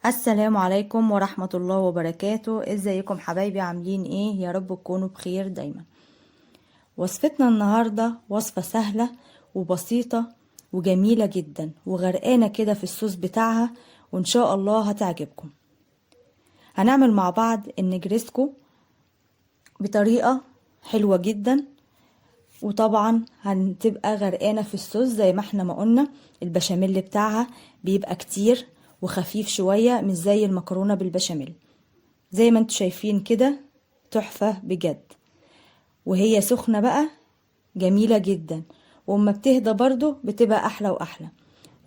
السلام عليكم ورحمة الله وبركاته. ازيكم حبايبي؟ عاملين ايه؟ يا رب تكونوا بخير دايما. وصفتنا النهاردة وصفة سهلة وبسيطة وجميلة جدا وغرقانة كده في الصوص بتاعها، وان شاء الله هتعجبكم. هنعمل مع بعض النجريسكو بطريقة حلوة جدا، وطبعا هتبقى غرقانة في الصوص زي ما احنا ما قلنا. البشاميل بتاعها بيبقى كتير وخفيف شوية، مش زي المكرونة بالبشاميل. زي ما انتوا شايفين كده، تحفة بجد. وهي سخنة بقى جميلة جدا، وأما بتهدى برضو بتبقى أحلى وأحلى.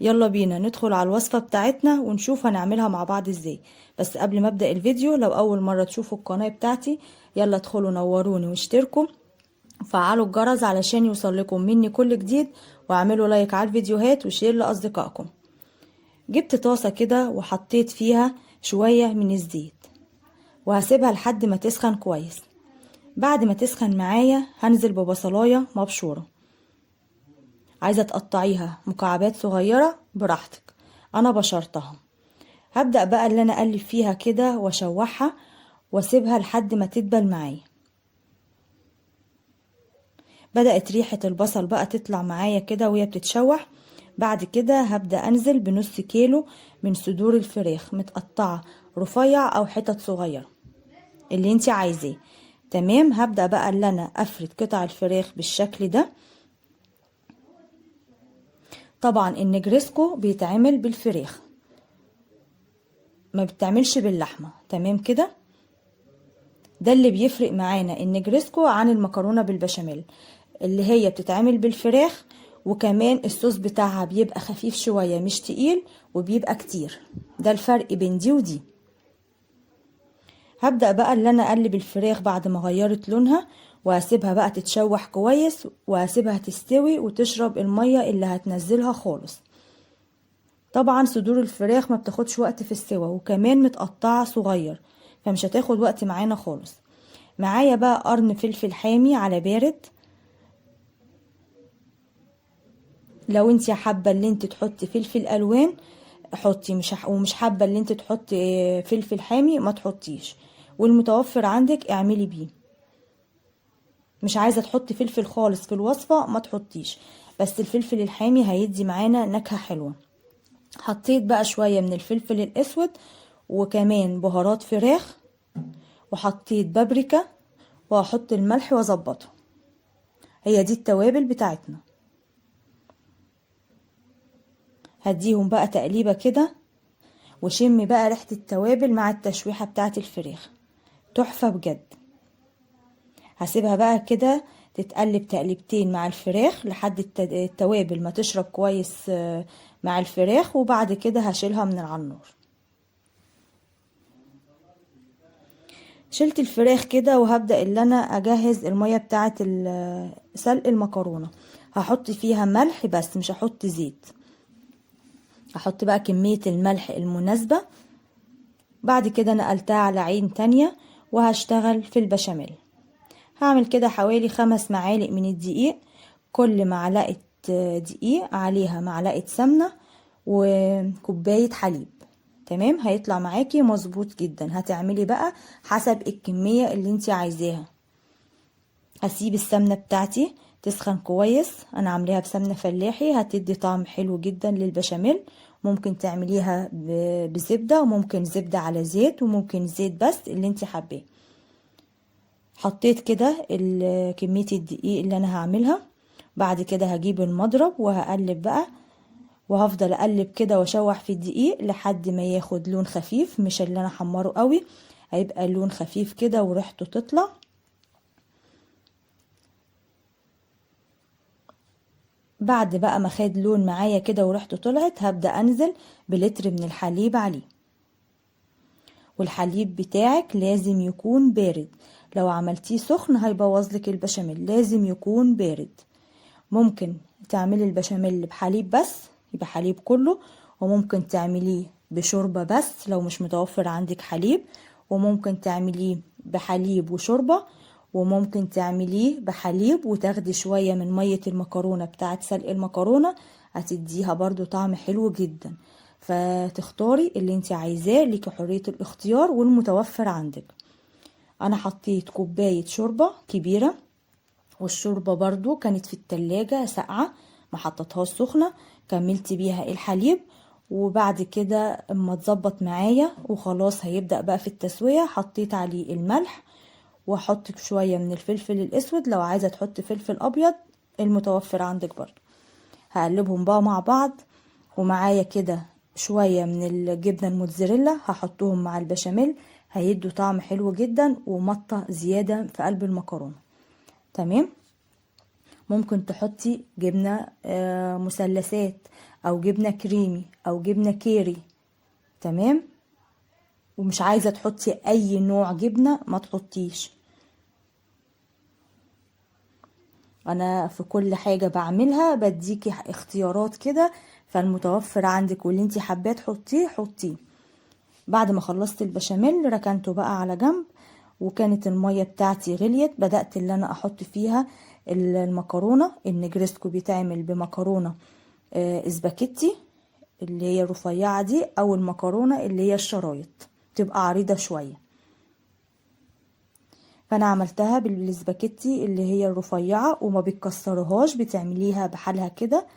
يلا بينا ندخل على الوصفة بتاعتنا ونشوف هنعملها مع بعض ازاي. بس قبل ما ابدأ الفيديو، لو أول مرة تشوفوا القناة بتاعتي، يلا ادخلوا نوروني واشتركوا وفعلوا الجرس علشان يوصل لكم مني كل جديد، واعملوا لايك على الفيديوهات وشير لأصدقائكم. جبت طاسة كده وحطيت فيها شوية من الزيت، وهسيبها لحد ما تسخن كويس. بعد ما تسخن معايا هنزل ببصلاية مبشورة. عايزة تقطعيها مكعبات صغيرة براحتك، انا بشرتها. هبدأ بقى اللي انا اقلب فيها كده واشوحها واسيبها لحد ما تدبل معايا. بدأت ريحة البصل بقى تطلع معايا كده وهي بتتشوح. بعد كده هبدأ انزل بنص كيلو من صدور الفراخ متقطعة رفيع او حتت صغيرة، اللي انتي عايزاه. تمام. هبدأ بقى اللي انا افرد قطع الفراخ بالشكل ده. طبعا النجريسكو بيتعمل بالفراخ، ما بتعملش باللحمة. تمام كده. ده اللي بيفرق معانا النجريسكو عن المكرونة بالبشاميل، اللي هي بتتعمل بالفراخ، وكمان الصوص بتاعها بيبقى خفيف شوية مش تقيل وبيبقى كتير. ده الفرق بين دي ودي. هبدأ بقى اللي انا اقلب الفراخ بعد ما غيرت لونها، وهسيبها بقى تتشوح كويس، وهسيبها تستوي وتشرب المية اللي هتنزلها خالص. طبعا صدور الفراخ ما بتاخدش وقت في السوا، وكمان متقطعة صغير، فمش هتاخد وقت معانا خالص. معايا بقى قرن فلفل حامي على بارد. لو انت حابة اللي انت تحطي فلفل الوان حطي، ومش حابة اللي انت تحطي فلفل حامي ما تحطيش، والمتوفر عندك اعملي بيه. مش عايزة تحطي فلفل خالص في الوصفة ما تحطيش، بس الفلفل الحامي هيدي معانا نكهة حلوة. حطيت بقى شوية من الفلفل الاسود، وكمان بهارات فراخ، وحطيت بابريكا، وهحط الملح واظبطه. هي دي التوابل بتاعتنا. هديهم بقى تقليبة كده، وشمي بقى ريحة التوابل مع التشويحة بتاعت الفراخ. تحفة بجد. هسيبها بقى كده تتقلب تقليبتين مع الفراخ لحد التوابل ما تشرب كويس مع الفراخ، وبعد كده هشيلها من على النار. شلت الفراخ كده، وهبدأ اللي انا اجهز المية بتاعت سلق المكرونة. هحط فيها ملح بس، مش هحط زيت. هحط بقى كمية الملح المناسبة. بعد كده نقلتها على عين تانية، وهشتغل في البشاميل. هعمل كده حوالي 5 معالق من الدقيق. كل معلقة دقيق عليها معلقة سمنة وكوباية حليب. تمام. هيطلع معاكي مظبوط جدا. هتعملي بقى حسب الكمية اللي انتي عايزاها. هسيب السمنة بتاعتي تسخن كويس. انا عاملاها بسمنة فلاحي، هتدي طعم حلو جدا للبشاميل. ممكن تعمليها بزبدة، وممكن زبدة على زيت، وممكن زيت بس اللي انتي حباه. حطيت كده كمية الدقيق اللي انا هعملها. بعد كده هجيب المضرب وهقلب بقى، وهفضل اقلب كده واشوح في الدقيق لحد ما ياخد لون خفيف، مش اللي انا حمره قوي، هيبقى لون خفيف كده وريحته تطلع. بعد بقى ما خد لون معايا كده وريحته طلعت، هبدأ انزل بلتر من الحليب عليه. والحليب بتاعك لازم يكون بارد. لو عملتيه سخن هيبوظلك البشاميل، لازم يكون بارد. ممكن تعملي البشاميل بحليب بس، يبقى حليب كله، وممكن تعمليه بشوربة بس لو مش متوفر عندك حليب، وممكن تعمليه بحليب وشوربة، وممكن تعمليه بحليب وتاخدي شوية من مية المكرونة بتاعت سلق المكرونة، هتديها برضو طعم حلو جدا. فتختاري اللي انت عايزاه، ليكي حرية الاختيار والمتوفر عندك. انا حطيت كوباية شوربة كبيرة، والشوربة برضو كانت في التلاجة ساقعة، ما حطيتهاش سخنة. كملت بيها الحليب، وبعد كده اما تظبط معايا وخلاص هيبدأ بقى في التسوية، حطيت عليه الملح، واحط شوية من الفلفل الاسود، لو عايزة تحط فلفل ابيض المتوفر عندك برضو. هقلبهم بقى مع بعض، ومعايا كده شوية من الجبنة الموتزاريلا هحطهم مع البشاميل، هيدوا طعم حلو جدا ومطة زيادة في قلب المكرونة. تمام. ممكن تحطي جبنة مثلثات، او جبنة كريمي، او جبنة كيري. تمام. ومش عايزة تحطي اي نوع جبنة ما تحطيش. انا في كل حاجة بعملها بديكي اختيارات كده، فالمتوفر عندك واللي انتي حباه تحطيه حطيه. بعد ما خلصت البشاميل ركنته بقى على جنب، وكانت المية بتاعتي غليت، بدأت اللي انا احط فيها المكرونة. النجريسكو بيتعمل بمكرونة اسباجيتي اللي هي الرفيعة دي، او المكرونة اللي هي الشرايط تبقى عريضة شوية. فانا عملتها بالسباكيتي اللي هي الرفيعة، وما بتكسرهاش، بتعمليها بحالها كده.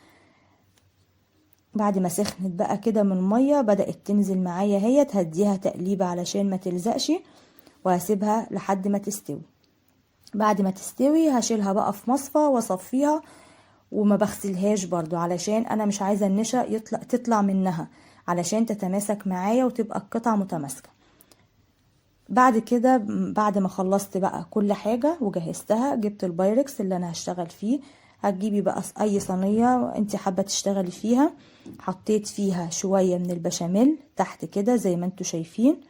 بعد ما سخنت بقى كده من المية بدأت تنزل معايا، هي تهديها تقليبة علشان ما تلزقش، وهسيبها لحد ما تستوي. بعد ما تستوي هشيلها بقى في مصفى واصفيها، وما بغسلهاش برضو علشان انا مش عايزة النشا تطلع منها، علشان تتماسك معايا وتبقى القطعة متماسكة. بعد كده بعد ما خلصت بقى كل حاجة وجهزتها، جبت البايركس اللي انا هشتغل فيه. هتجيبي بقى اي صينية انت حابة تشتغلي فيها، حطيت فيها شوية من البشاميل تحت كده زي ما انتوا شايفين،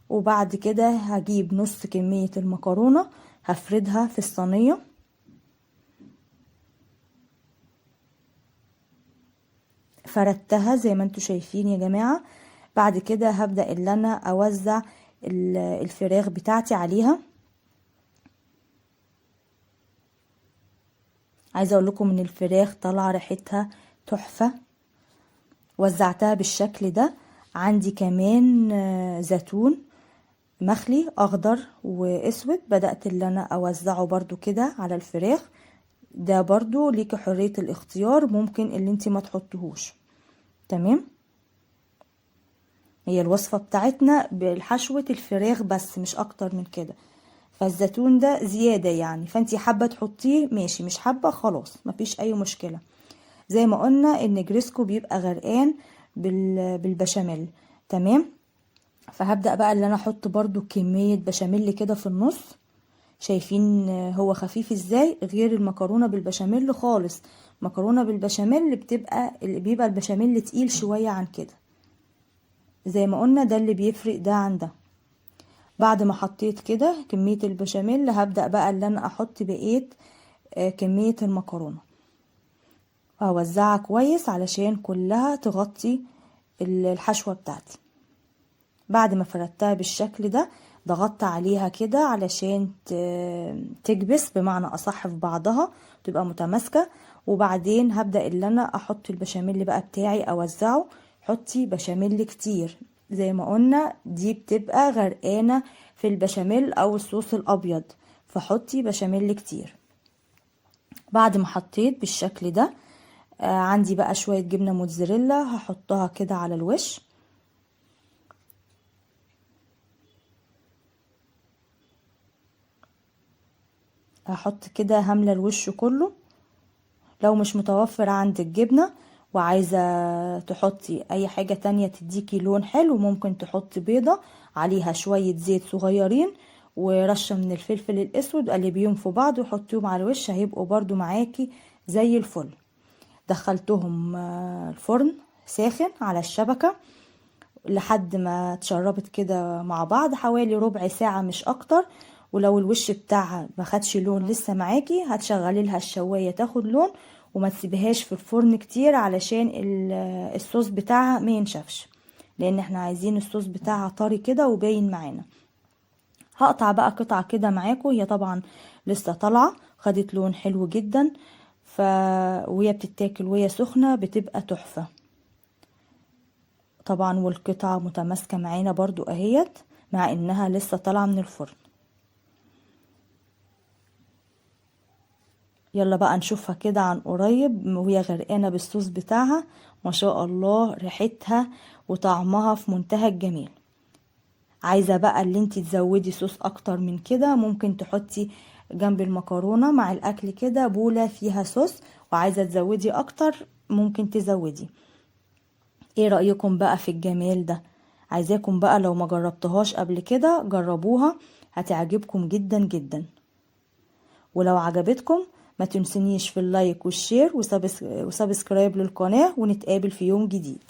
وبعد كده هجيب نص كمية المكرونة هفردها في الصينية. فردتها زي ما انتوا شايفين يا جماعة. بعد كده هبدأ اللي انا اوزع الفراخ بتاعتي عليها. عايزة اقول لكم ان الفراخ طالعة ريحتها تحفة. وزعتها بالشكل ده. عندي كمان زيتون مخلي اخضر واسود، بدأت اللي انا اوزعه برضو كده على الفراخ. ده برضو ليكي حرية الاختيار، ممكن اللي انتي ما تحطهوش. تمام. هي الوصفة بتاعتنا بالحشوة الفراخ بس، مش اكتر من كده. فالزيتون ده زيادة يعني، فانتي حابة تحطيه ماشي، مش حابة خلاص مفيش اي مشكلة. زي ما قلنا النجريسكو بيبقى غرقان بالبشاميل. تمام. فهبدأ بقى اللي انا احط برضو كمية بشاميل كده في النص. شايفين هو خفيف ازاي، غير المكرونة بالبشاميل خالص. مكرونة بالبشاميل بيبقى البشاميل تقيل شوية عن كده. زي ما قلنا ده اللي بيفرق ده عن ده. بعد ما حطيت كده كمية البشاميل هبدأ بقى اللي انا احط بقية كمية المكرونة، اوزعها كويس علشان كلها تغطي الحشوة بتاعتي. بعد ما فردتها بالشكل ده ضغطت عليها كده علشان تكبس بمعنى اصح في بعضها، تبقى متماسكة. وبعدين هبدأ اللي انا احط البشاميل بقى بتاعي اوزعه. حطي بشاميل كتير، زي ما قلنا دي بتبقى غرقانة في البشاميل او الصوص الابيض، فحطي بشاميل كتير. بعد ما حطيت بالشكل ده عندي بقى شوية جبنة موتزاريلا هحطها كده على الوش. هحط كده هملة الوش كله. لو مش متوفر عندك جبنة وعايزة تحطي اي حاجة تانية تديكي لون حلو، ممكن تحطي بيضة عليها شوية زيت صغيرين ورشة من الفلفل الاسود، قلبيهم في بعض وحطيهم على الوش، هيبقوا برضو معاكي زي الفل. دخلتهم الفرن ساخن على الشبكة لحد ما اتشربت كده مع بعض حوالي ربع ساعة مش اكتر. ولو الوش بتاعها ما خدش لون لسه معاكي، هتشغلي لها الشواية تاخد لون، وما تسيبهاش في الفرن كتير علشان الصوص بتاعها ما ينشفش، لان احنا عايزين الصوص بتاعها طري كده وباين معانا. هقطع بقى قطعة كده معاكم، هي طبعا لسه طالعة خدت لون حلو جدا. وهي بتتاكل وهي سخنة بتبقى تحفة. طبعا، والقطعة متماسكة معانا برضو اهيت مع انها لسه طالعة من الفرن. يلا بقى نشوفها كده عن قريب وهي غرقانة بالصوص بتاعها. ما شاء الله ريحتها وطعمها في منتهى الجمال. عايزة بقى اللي انتي تزودي صوص اكتر من كده، ممكن تحطي جنب المكرونة مع الاكل كده بولة فيها صوص، وعايزة تزودي اكتر ممكن تزودي. ايه رأيكم بقى في الجمال ده؟ عايزاكم بقى لو ما جربتهاش قبل كده جربوها، هتعجبكم جدا جدا. ولو عجبتكم ما تنسونيش في اللايك والشير وسبسكرايب للقناة، ونتقابل في يوم جديد.